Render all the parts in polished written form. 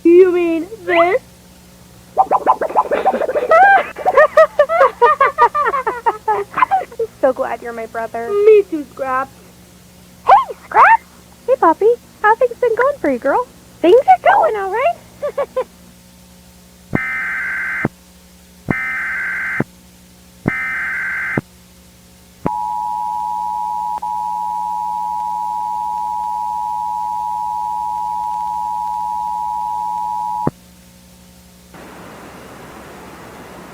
You mean this? I'm so glad you're my brother. Me too, Scraps. Hey, Scraps! Hey, Puppy. How things been going for you, girl? Things are going all right.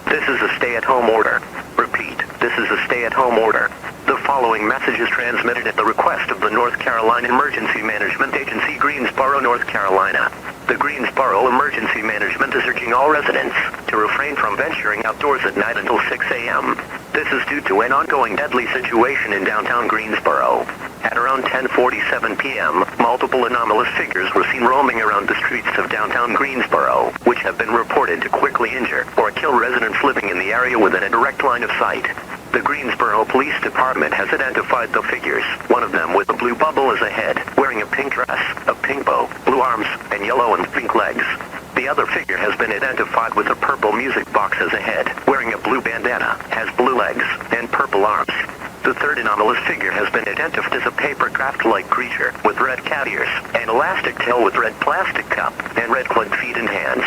This is a stay-at-home order. Repeat, this is a stay-at-home order. The following message is transmitted at the request of the North Carolina Emergency Management Agency, Greensboro, North Carolina. The Greensboro Emergency Management is urging all residents to refrain from venturing outdoors at night until 6 a.m. This is due to an ongoing deadly situation in downtown Greensboro. At around 10:47 p.m., multiple anomalous figures were seen roaming around the streets of downtown Greensboro, which have been reported to quickly injure or kill residents living in the area within a direct line of sight. The Greensboro Police Department has identified the figures, one of them with a blue bubble as a head, wearing a pink dress, a pink bow, blue arms, and yellow and pink legs. The other figure has been identified with a purple music box as a head, wearing a blue bandana, has blue legs, and purple arms. The third anomalous figure has been identified as a paper craft-like creature with red cat ears, an elastic tail with red plastic cup, and red clawed feet and hands.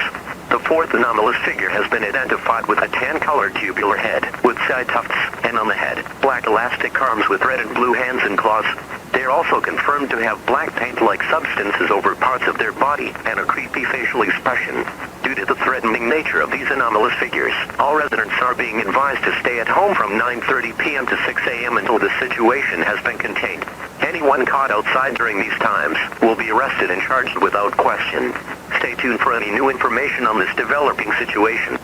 The fourth anomalous figure has been identified with a tan-colored tubular head, with side tufts, and on the head, black elastic arms with red and blue hands and claws. They are also confirmed to have black paint-like substances over parts of their body, and a creepy facial expression. Due to the threatening nature of these anomalous figures, all residents are being advised to stay at home from 9:30 p.m. to 6 a.m. until the situation has been contained. Anyone caught outside during these times will be arrested and charged without question. Stay tuned for any new information on this developing situation.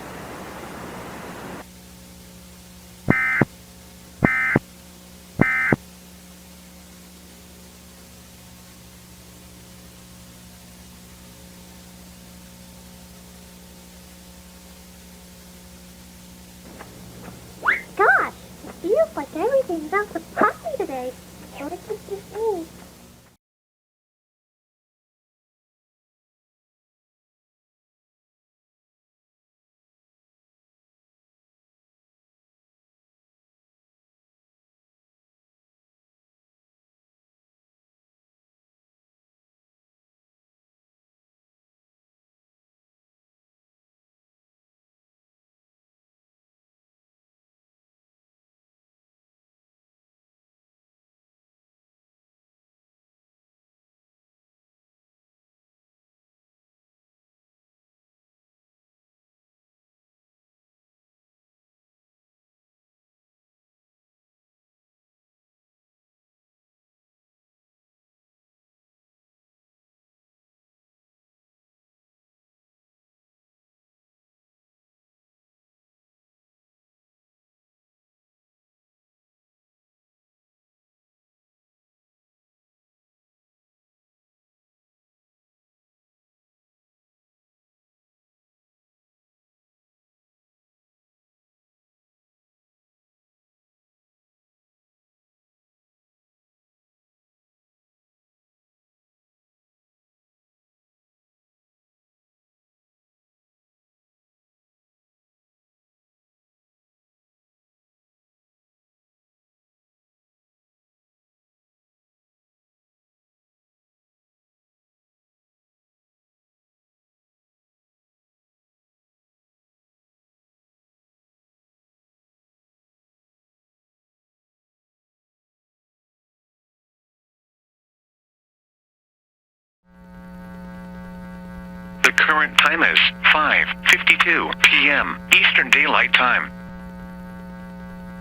Gosh, it feels like everything's out to party today. What does this mean? The current time is 5:52 p.m. Eastern Daylight Time.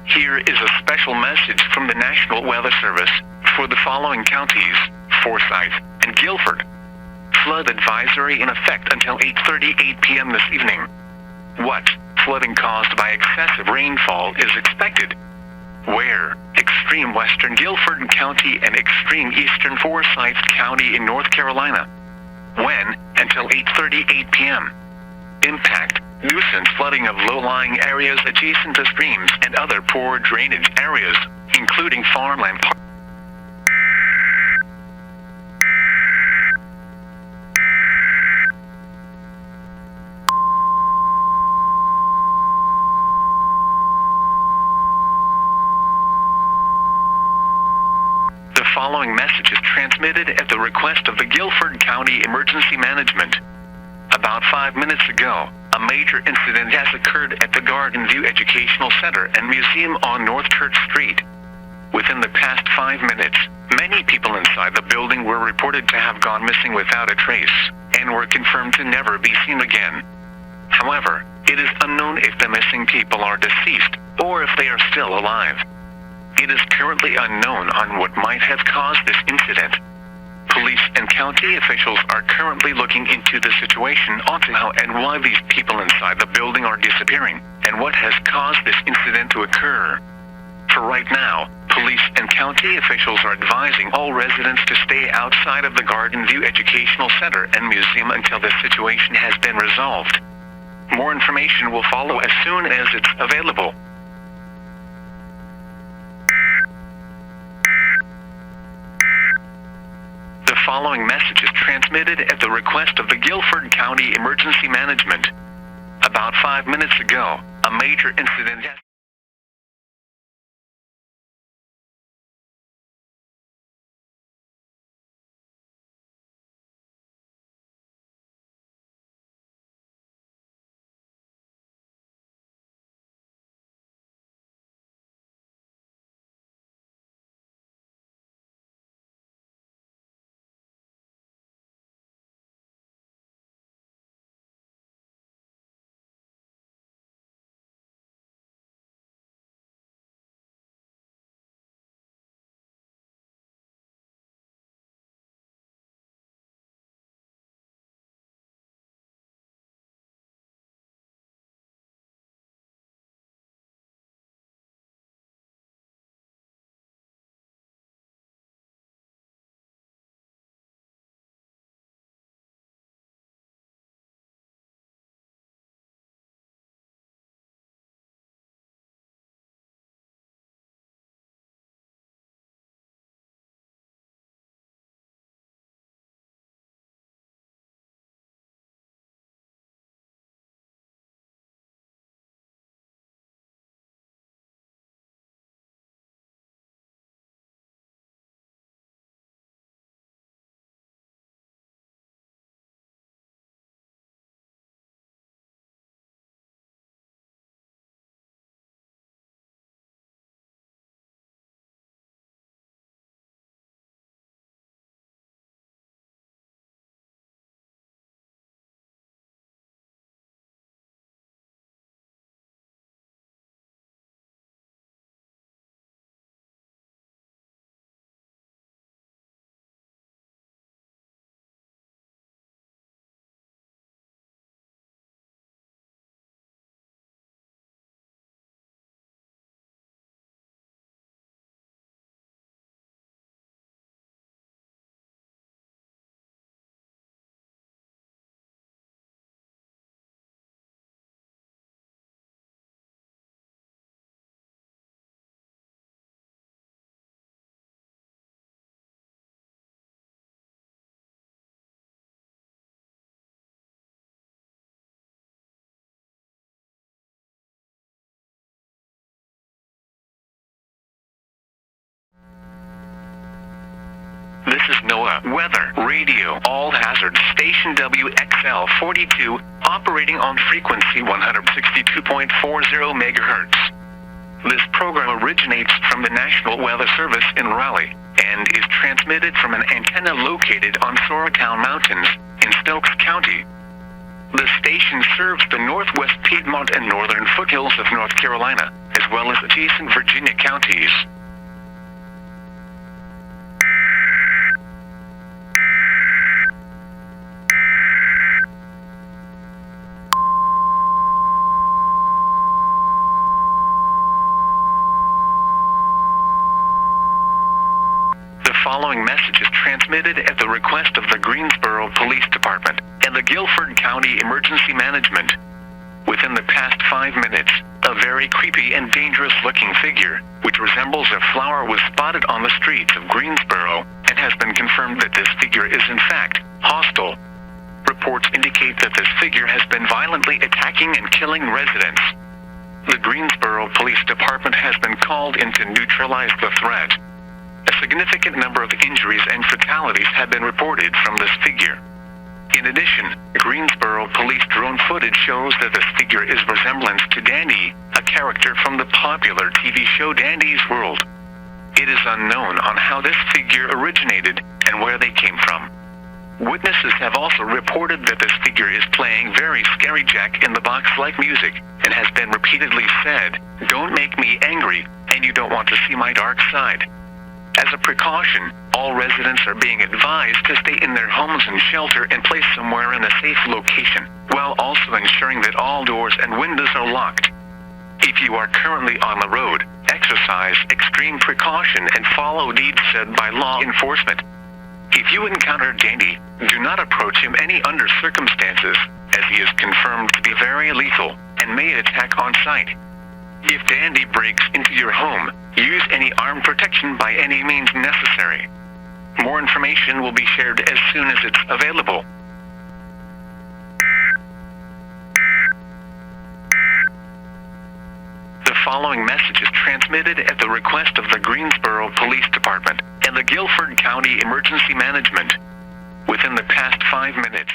Here is a special message from the National Weather Service for the following counties: Forsyth and Guilford. Flood advisory in effect until 8:38 p.m. this evening. What flooding caused by excessive rainfall is expected? Where? Extreme western Guilford County and extreme eastern Forsyth County in North Carolina. When? Until 8:38 p.m. Impact: nuisance flooding of low-lying areas adjacent to streams and other poor drainage areas, including farmland. The following message is transmitted at the request of the Guilford County Emergency Management. About 5 minutes ago, a major incident has occurred at the Gardenview Educational Center and Museum on North Church Street. Within the past 5 minutes, many people inside the building were reported to have gone missing without a trace, and were confirmed to never be seen again. However, it is unknown if the missing people are deceased, or if they are still alive. It is currently unknown on what might have caused this incident. Police and county officials are currently looking into the situation onto how and why these people inside the building are disappearing, and what has caused this incident to occur. For right now, police and county officials are advising all residents to stay outside of the Gardenview Educational Center and Museum until the situation has been resolved. More information will follow as soon as it's available. The following message is transmitted at the request of the Guilford County Emergency Management. About 5 minutes ago, a major incident has This is NOAA Weather Radio All Hazard Station WXL 42, operating on frequency 162.40 MHz. This program originates from the National Weather Service in Raleigh, and is transmitted from an antenna located on Sorrowtown Mountains in Stokes County. The station serves the northwest Piedmont and northern foothills of North Carolina, as well as adjacent Virginia counties. The following message is transmitted at the request of the Greensboro Police Department and the Guilford County Emergency Management. Within the past 5 minutes, a very creepy and dangerous-looking figure, which resembles a flower, was spotted on the streets of Greensboro, and has been confirmed that this figure is in fact hostile. Reports indicate that this figure has been violently attacking and killing residents. The Greensboro Police Department has been called in to neutralize the threat. A significant number of injuries and fatalities have been reported from this figure. In addition, Greensboro police drone footage shows that this figure is resemblance to Dandy, a character from the popular TV show Dandy's World. It is unknown on how this figure originated and where they came from. Witnesses have also reported that this figure is playing very scary Jack in the Box-like music and has been repeatedly said, "Don't make me angry, and you don't want to see my dark side." As a precaution, all residents are being advised to stay in their homes and shelter and place somewhere in a safe location, while also ensuring that all doors and windows are locked. If you are currently on the road, exercise extreme precaution and follow deeds said by law enforcement. If you encounter Dandy, do not approach him any under circumstances, as he is confirmed to be very lethal and may attack on sight. If Dandy breaks into your home, use any armed protection by any means necessary. More information will be shared as soon as it's available. The following message is transmitted at the request of the Greensboro Police Department and the Guilford County Emergency Management. Within the past 5 minutes,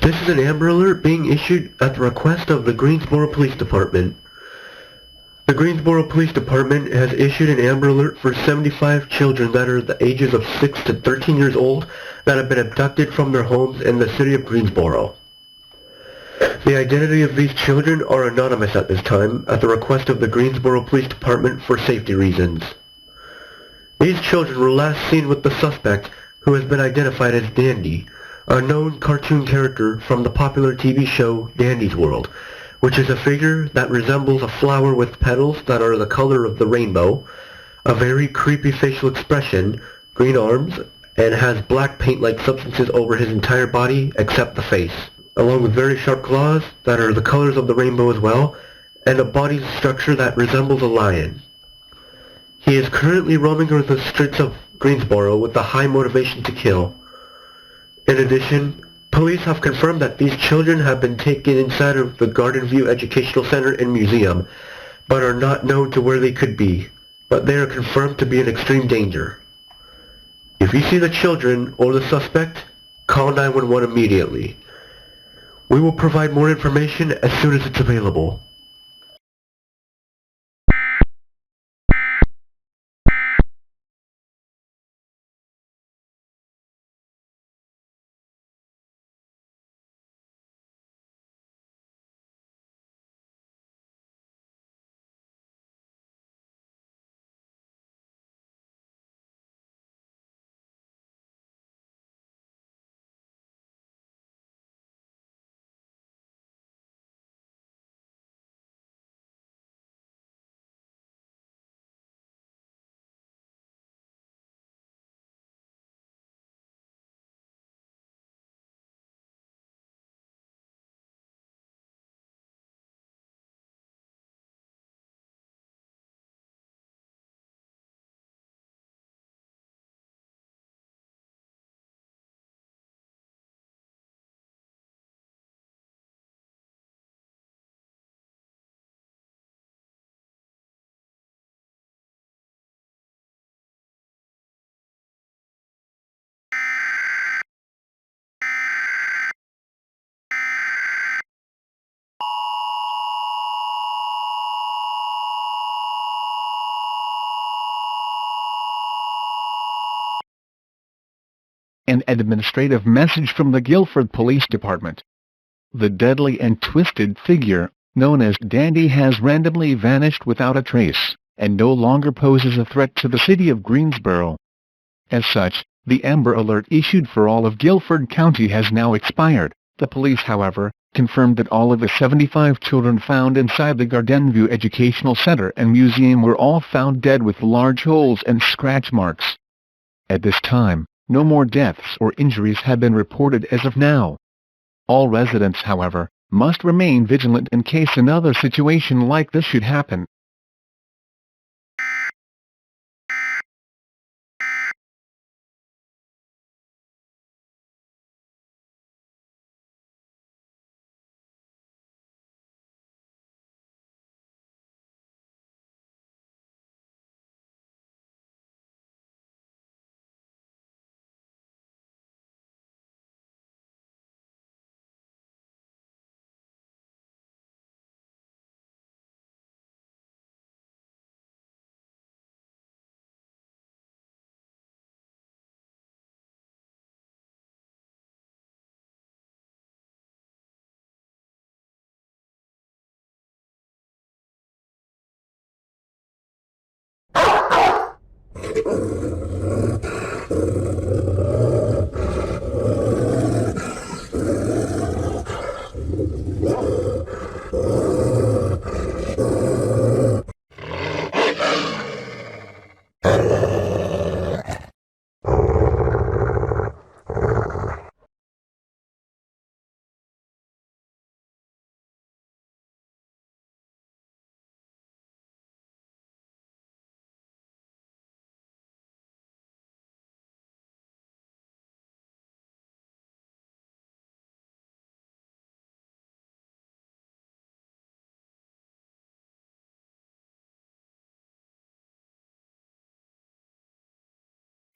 This is an Amber Alert being issued at the request of the Greensboro Police Department. The Greensboro Police Department has issued an Amber Alert for 75 children that are the ages of 6 to 13 years old that have been abducted from their homes in the city of Greensboro. The identity of these children are anonymous at this time at the request of the Greensboro Police Department for safety reasons. These children were last seen with the suspect, who has been identified as Dandy, a known cartoon character from the popular TV show Dandy's World, which is a figure that resembles a flower with petals that are the color of the rainbow, a very creepy facial expression, green arms, and has black paint-like substances over his entire body except the face, along with very sharp claws that are the colors of the rainbow as well, and a body structure that resembles a lion. He is currently roaming around the streets of Greensboro with a high motivation to kill. In addition, police have confirmed that these children have been taken inside of the Gardenview Educational Center and Museum, but are not known to where they could be, but they are confirmed to be in extreme danger. If you see the children or the suspect, call 911 immediately. We will provide more information as soon as it's available. an administrative message from the Guilford Police Department. The deadly and twisted figure, known as Dandy, has randomly vanished without a trace, and no longer poses a threat to the city of Greensboro. As such, the Amber Alert issued for all of Guilford County has now expired. The police, however, confirmed that all of the 75 children found inside the Gardenview Educational Center and Museum were all found dead with large holes and scratch marks. At this time, no more deaths or injuries have been reported as of now. All residents, however, must remain vigilant in case another situation like this should happen.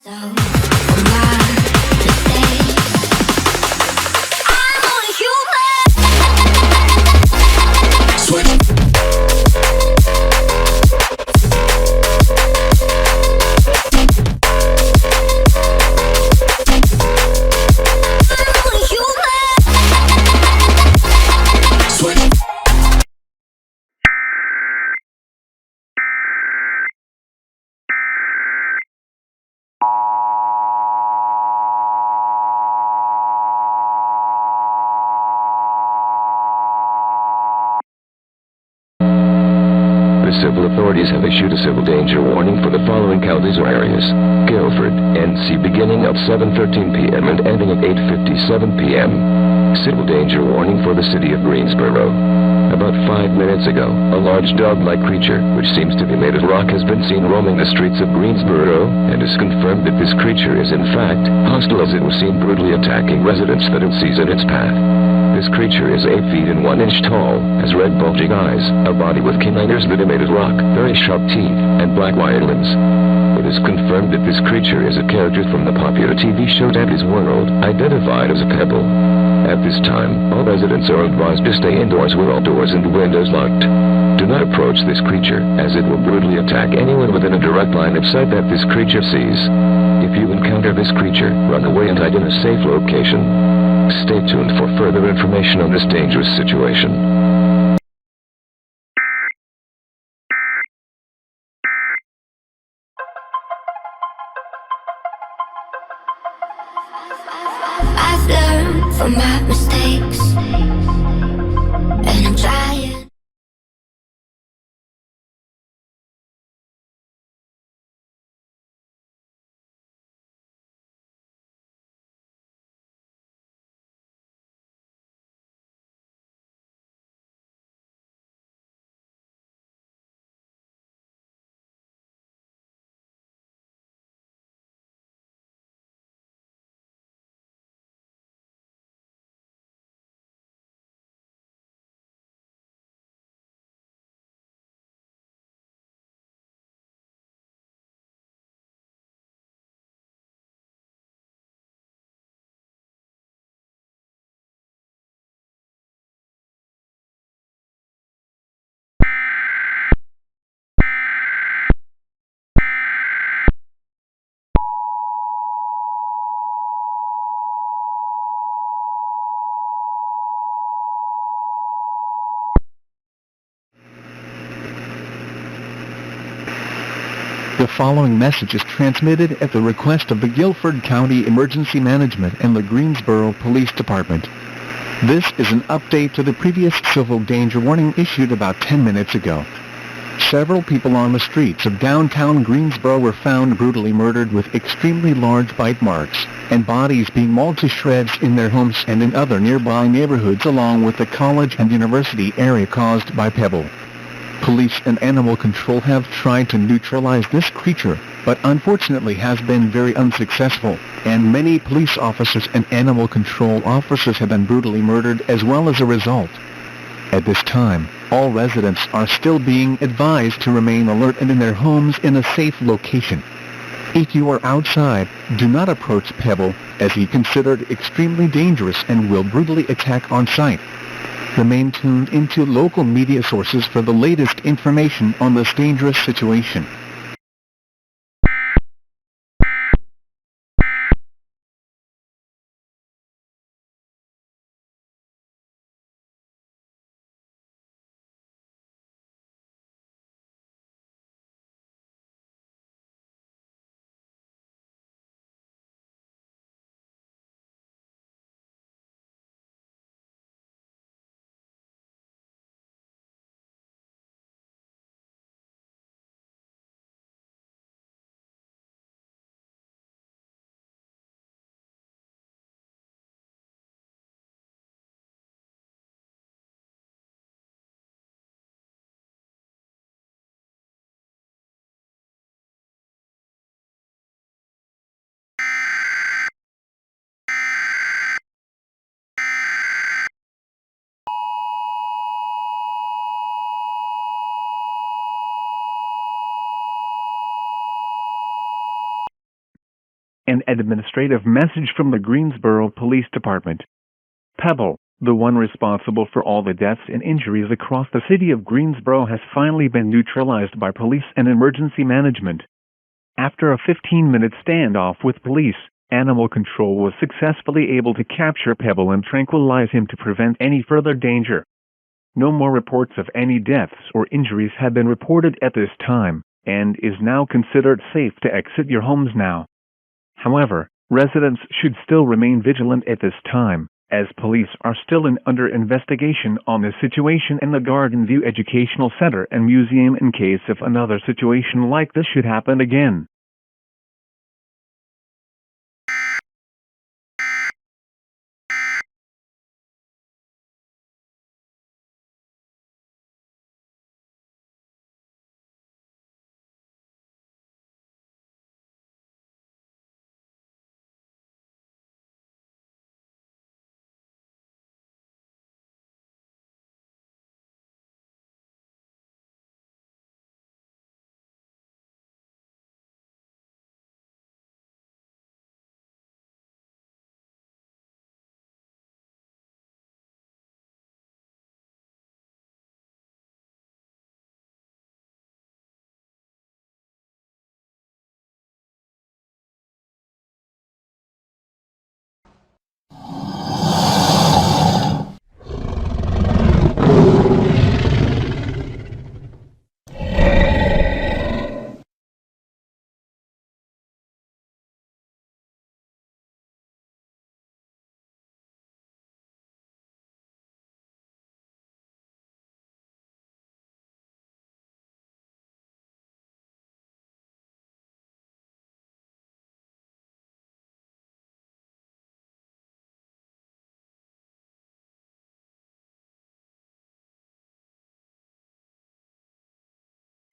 So, my mistakes, I'm only human. Switch. I'm only human. Switch. The civil authorities have issued a civil danger warning for the following counties or areas: Guilford, NC, beginning at 7:13 p.m. and ending at 8:57 p.m. Civil danger warning for the city of Greensboro. About 5 minutes ago, a large dog-like creature, which seems to be made of rock, has been seen roaming the streets of Greensboro, and is confirmed that this creature is in fact hostile, as it was seen brutally attacking residents that it sees in its path. This creature is 8 feet and 1 inch tall, has red bulging eyes, a body with canine ears that are made of rock, very sharp teeth, and black wire limbs. It is confirmed that this creature is a character from the popular TV show Dandy's World, identified as a Pebble. At this time, all residents are advised to stay indoors with all doors and windows locked. Do not approach this creature, as it will brutally attack anyone within a direct line of sight that this creature sees. If you encounter this creature, run away and hide in a safe location. Stay tuned for further information on this dangerous situation. I've learned from my mistakes, and I'm trying. The following message is transmitted at the request of the Guilford County Emergency Management and the Greensboro Police Department. This is an update to the previous civil danger warning issued about 10 minutes ago. Several people on the streets of downtown Greensboro were found brutally murdered with extremely large bite marks, and bodies being mauled to shreds in their homes and in other nearby neighborhoods along with the college and university area caused by Pebble. Police and animal control have tried to neutralize this creature, but unfortunately has been very unsuccessful, and many police officers and animal control officers have been brutally murdered as well as a result. At this time, all residents are still being advised to remain alert and in their homes in a safe location. If you are outside, do not approach Pebble, as he considered extremely dangerous and will brutally attack on sight. Remain tuned into local media sources for the latest information on this dangerous situation. An administrative message from the Greensboro Police Department. Pebble, the one responsible for all the deaths and injuries across the city of Greensboro, has finally been neutralized by police and emergency management. After a 15-minute standoff with police, animal control was successfully able to capture Pebble and tranquilize him to prevent any further danger. No more reports of any deaths or injuries have been reported at this time, and is now considered safe to exit your homes now. However, residents should still remain vigilant at this time, as police are still under investigation on this situation in the Gardenview Educational Center and Museum in case if another situation like this should happen again.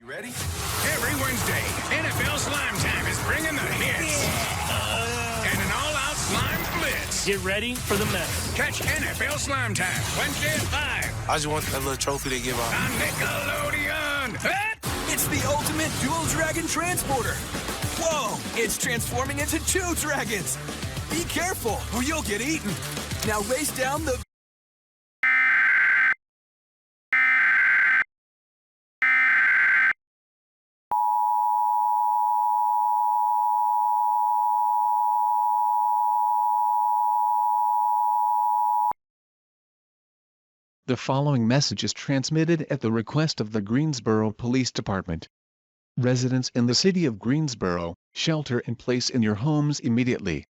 You ready? Every Wednesday, NFL Slime Time is bringing the hits. And an all-out slime blitz. Get ready for the mess. Catch NFL Slime Time, Wednesday at 5. I just want that little trophy they give out. On Nickelodeon. It's the ultimate dual dragon transporter. Whoa, it's transforming into 2 dragons. Be careful or you'll get eaten. Now race down the... The following message is transmitted at the request of the Greensboro Police Department. Residents in the city of Greensboro, shelter in place in your homes immediately.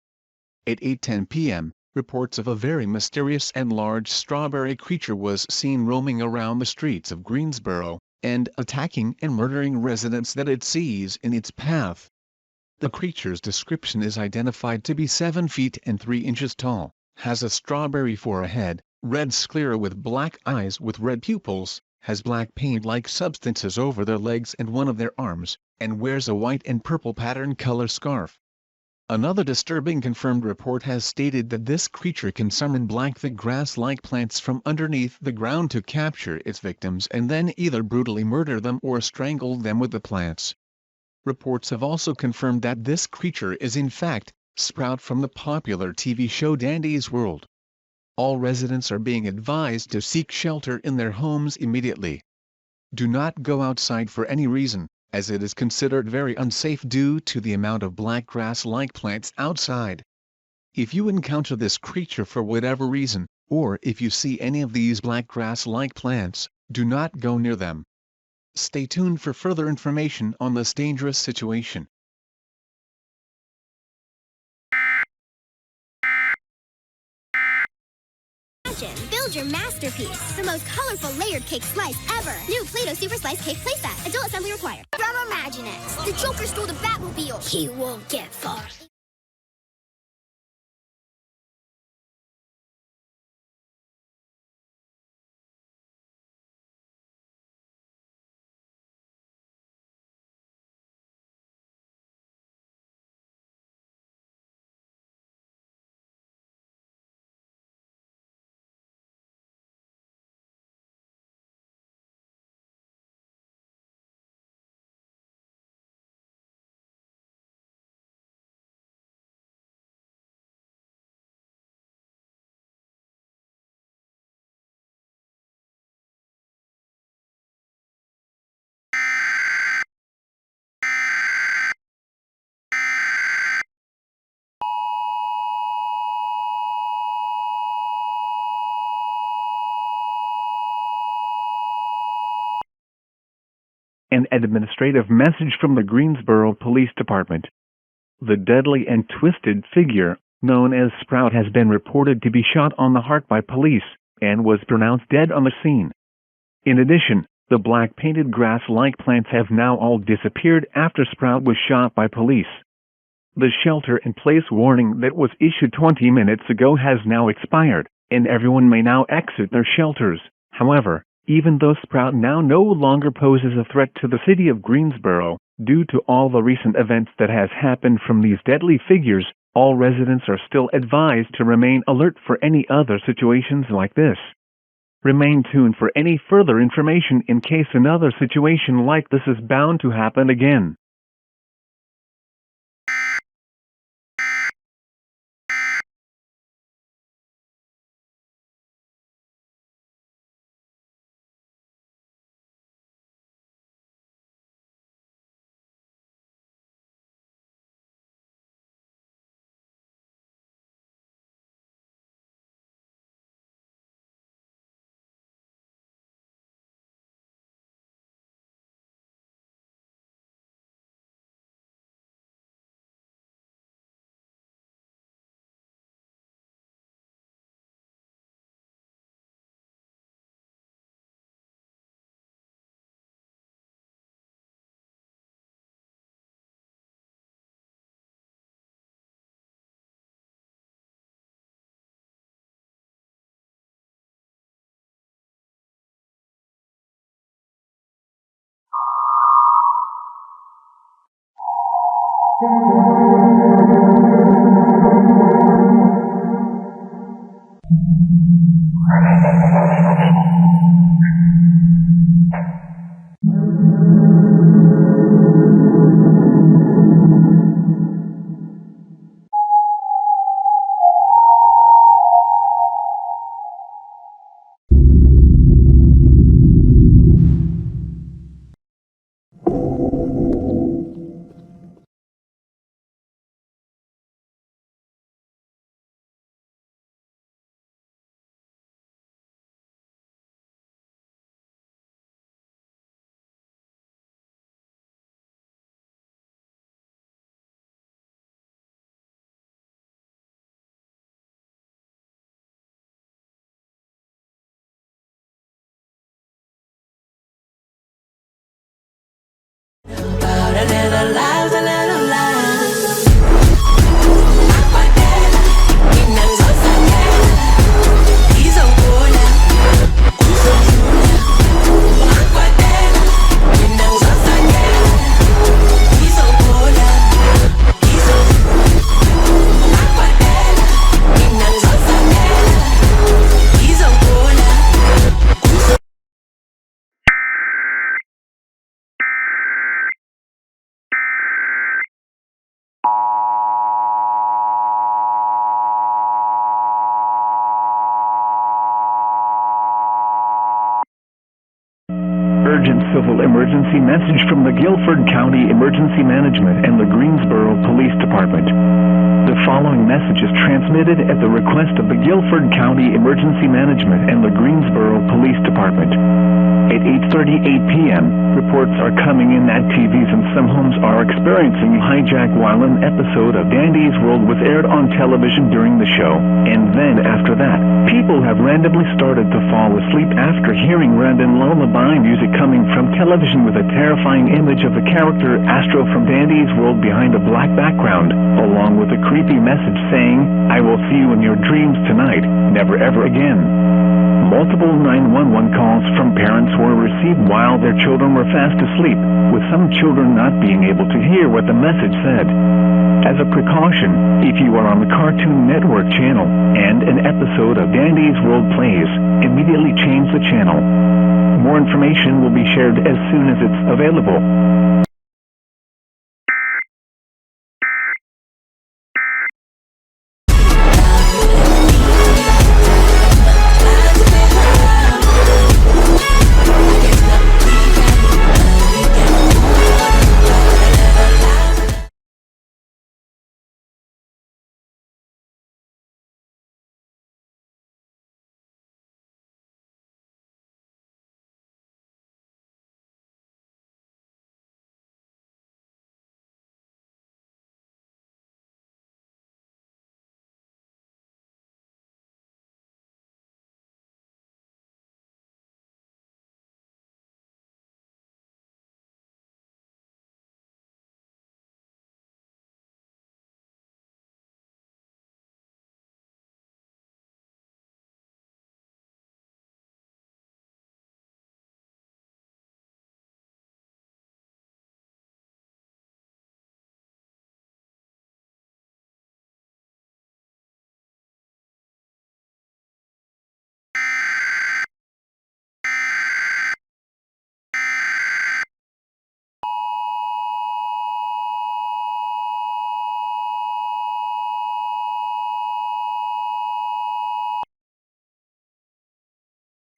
At 8:10 p.m., reports of a very mysterious and large strawberry creature was seen roaming around the streets of Greensboro, and attacking and murdering residents that it sees in its path. The creature's description is identified to be 7 feet and 3 inches tall, has a strawberry for a head, red sclera with black eyes with red pupils, has black paint-like substances over their legs and one of their arms, and wears a white and purple pattern color scarf. Another disturbing confirmed report has stated that this creature can summon thick grass-like plants from underneath the ground to capture its victims and then either brutally murder them or strangle them with the plants. Reports have also confirmed that this creature is in fact Sprout from the popular TV show Dandy's World. All residents are being advised to seek shelter in their homes immediately. Do not go outside for any reason, as it is considered very unsafe due to the amount of black grass-like plants outside. If you encounter this creature for whatever reason, or if you see any of these black grass-like plants, do not go near them. Stay tuned for further information on this dangerous situation. Build your masterpiece. The most colorful layered cake slice ever. New Play-Doh Super Slice Cake Playset. Adult assembly required. From Imaginext. The Joker stole the Batmobile. He won't get far. An administrative message from the Greensboro Police Department. The deadly and twisted figure, known as Sprout, has been reported to be shot on the heart by police, and was pronounced dead on the scene. In addition, the black painted grass-like plants have now all disappeared after Sprout was shot by police. The shelter-in-place warning that was issued 20 minutes ago has now expired, and everyone may now exit their shelters. However, even though Sprout now no longer poses a threat to the city of Greensboro, due to all the recent events that has happened from these deadly figures, all residents are still advised to remain alert for any other situations like this. Remain tuned for any further information in case another situation like this is bound to happen again. our lives a little lies. Urgent civil emergency message from the Guilford County Emergency Management and the Greensboro Police Department. The following message is transmitted at the request of the Guilford County Emergency Management and the Greensboro Police Department. At 8:38 p.m., reports are coming in that TVs in some homes are experiencing hijack while an episode of Dandy's World was aired on television during the show. And then after that, people have randomly started to fall asleep after hearing random lullaby music coming from television with a terrifying image of the character Astro from Dandy's World behind a black background, along with a creepy message saying, "I will see you in your dreams tonight, never ever again." Multiple 911 calls from parents were received while their children were fast asleep, with some children not being able to hear what the message said. As a precaution, if you are on the Cartoon Network channel and an episode of Dandy's World plays, immediately change the channel. More information will be shared as soon as it's available.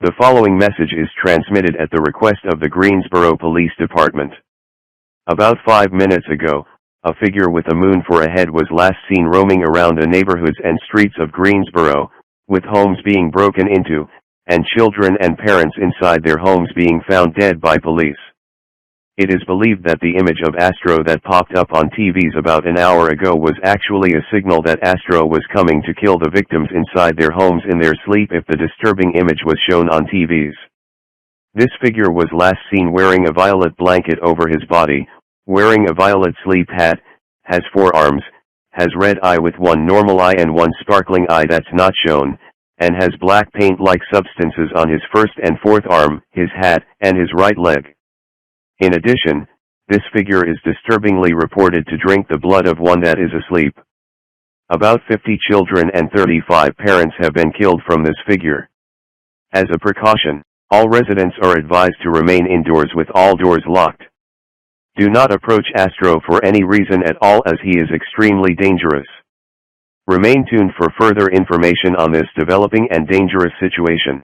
The following message is transmitted at the request of the Greensboro Police Department. About 5 minutes ago, a figure with a moon for a head was last seen roaming around the neighborhoods and streets of Greensboro, with homes being broken into, and children and parents inside their homes being found dead by police. It is believed that the image of Astro that popped up on TVs about an hour ago was actually a signal that Astro was coming to kill the victims inside their homes in their sleep if the disturbing image was shown on TVs. This figure was last seen wearing a violet blanket over his body, wearing a violet sleep hat, has 4 arms, has red eye with one normal eye and one sparkling eye that's not shown, and has black paint-like substances on his first and fourth arm, his hat, and his right leg. In addition, this figure is disturbingly reported to drink the blood of one that is asleep. About 50 children and 35 parents have been killed from this figure. As a precaution, all residents are advised to remain indoors with all doors locked. Do not approach Astro for any reason at all as he is extremely dangerous. Remain tuned for further information on this developing and dangerous situation.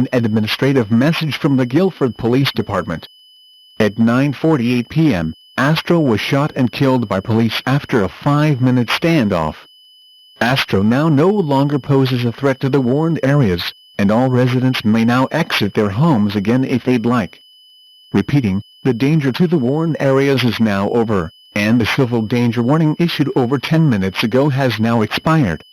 An administrative message from the Guilford Police Department. At 9:48 p.m., Astro was shot and killed by police after a 5-minute standoff. Astro now no longer poses a threat to the warned areas, and all residents may now exit their homes again if they'd like. Repeating, the danger to the warned areas is now over, and the civil danger warning issued over 10 minutes ago has now expired.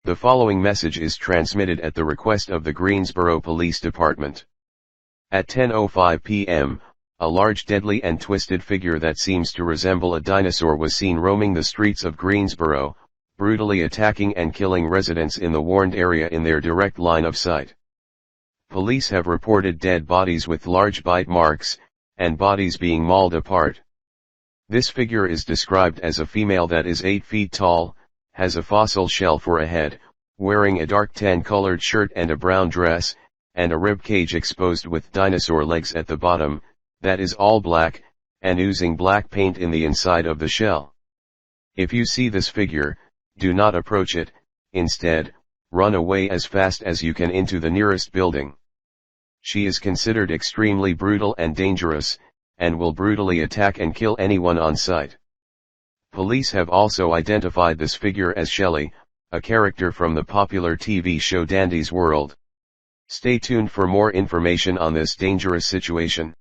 The following message is transmitted at the request of the Greensboro Police Department. At 10:05 p.m., a large deadly and twisted figure that seems to resemble a dinosaur was seen roaming the streets of Greensboro, brutally attacking and killing residents in the warned area in their direct line of sight. Police have reported dead bodies with large bite marks, and bodies being mauled apart. This figure is described as a female that is 8 feet tall, has a fossil shell for a head, wearing a dark tan-colored shirt and a brown dress, and a rib cage exposed with dinosaur legs at the bottom, that is all black, and oozing black paint in the inside of the shell. If you see this figure, do not approach it, instead, run away as fast as you can into the nearest building. She is considered extremely brutal and dangerous, and will brutally attack and kill anyone on sight. Police have also identified this figure as Shelly, a character from the popular TV show Dandy's World. Stay tuned for more information on this dangerous situation.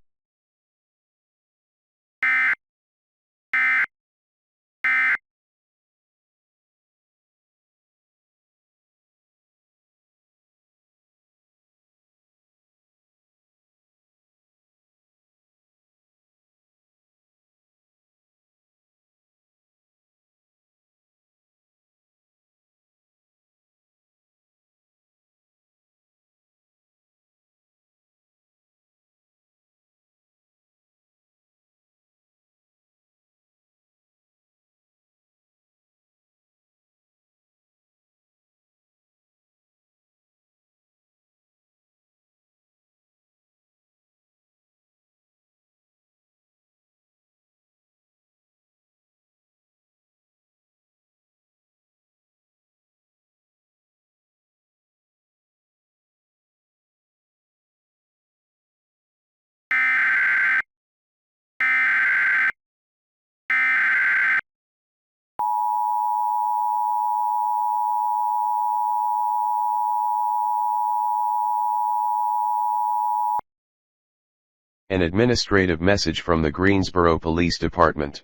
An administrative message from the Greensboro Police Department.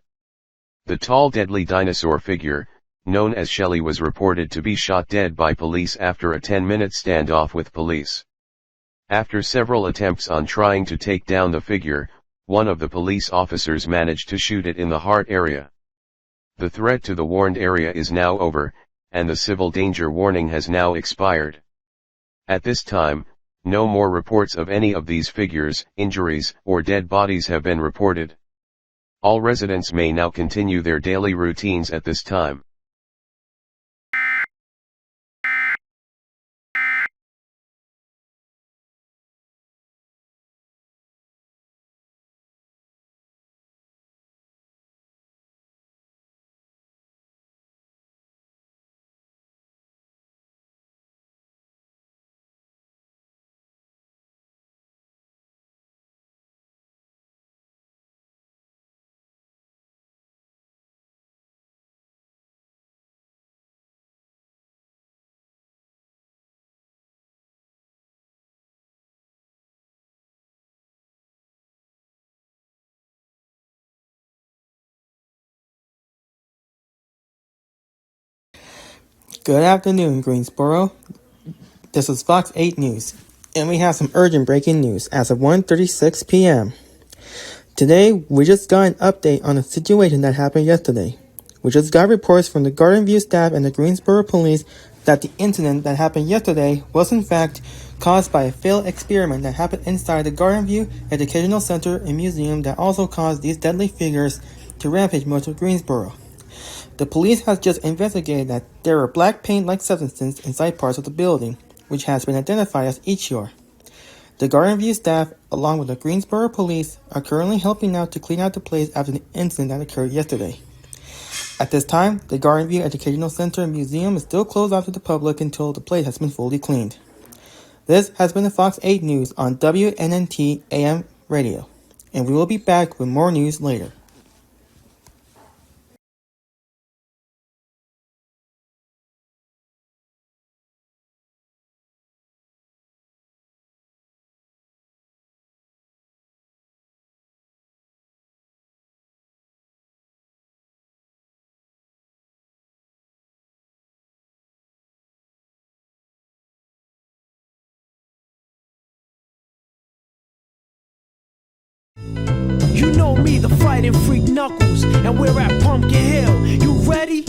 The tall deadly dinosaur figure, known as Shelly, was reported to be shot dead by police after a 10-minute standoff with police. After several attempts on trying to take down the figure, one of the police officers managed to shoot it in the heart area. The threat to the warned area is now over, and the civil danger warning has now expired. At this time, No more reports of any of these figures, injuries, or dead bodies have been reported. All residents may now continue their daily routines at this time. Good afternoon, Greensboro. This is Fox 8 News, and we have some urgent breaking news as of 1:36 p.m. Today, we just got an update on a situation that happened yesterday. We just got reports from the Gardenview staff and the Greensboro police that the incident that happened yesterday was in fact caused by a failed experiment that happened inside the Gardenview Educational Center and Museum that also caused these deadly figures to rampage most of Greensboro. The police has just investigated that there are black paint-like substances inside parts of the building, which has been identified as Ichor. The Gardenview staff, along with the Greensboro police, are currently helping out to clean out the place after the incident that occurred yesterday. At this time, the Gardenview Educational Center and Museum is still closed off to the public until the place has been fully cleaned. This has been the Fox 8 News on WNNT AM radio, and we will be back with more news later. You know me, the fighting freak Knuckles, and we're at Pumpkin Hill. You ready?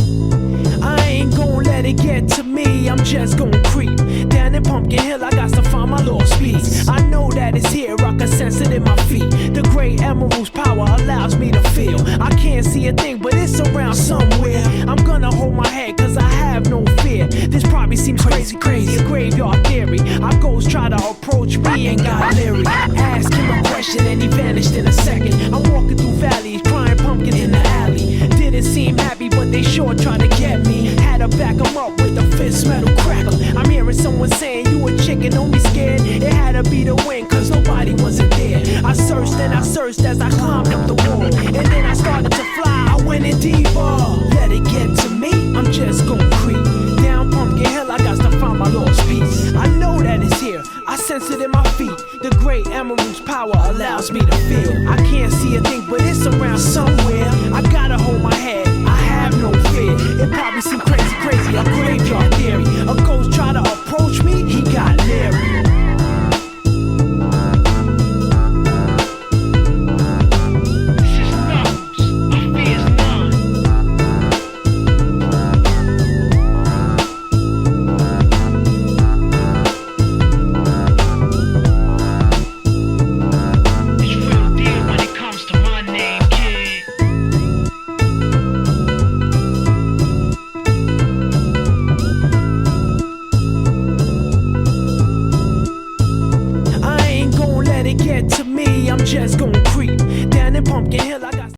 I ain't gon' let it get to me, I'm just gon' creep down in Pumpkin Hill. I got to find my lost piece. I know that it's here, I can sense it in my feet. The great emerald's power allows me to feel. I can't see a thing, but it's around somewhere. I'm gonna hold my head, cause I have no fear. This probably seems crazy, a graveyard theory. Our ghosts try to approach me and got leery. Ask him a question and he vanished in a second. I'm walking through valleys, crying pumpkins in the alley. Didn't seem happy, but they sure tried to get me. Had to back them up with a fist metal crackle. I'm hearing someone saying, you a chicken, don't be scared. It had to be the wind, cause nobody wasn't there. I searched and I searched as I climbed up the wall. And then I started to fly, I went in deeper. Let it get to me, I'm just gon' creep down Pumpkin Hill, I got to find my lost piece. I know that it's here, I sense it in my feet. The great emerald's power allows me to feel. I can't see a thing, but it's around somewhere. I gotta hold my head, I have no fear. It probably seems crazy, a graveyard theory. A ghost try to approach me, he got leery. Just go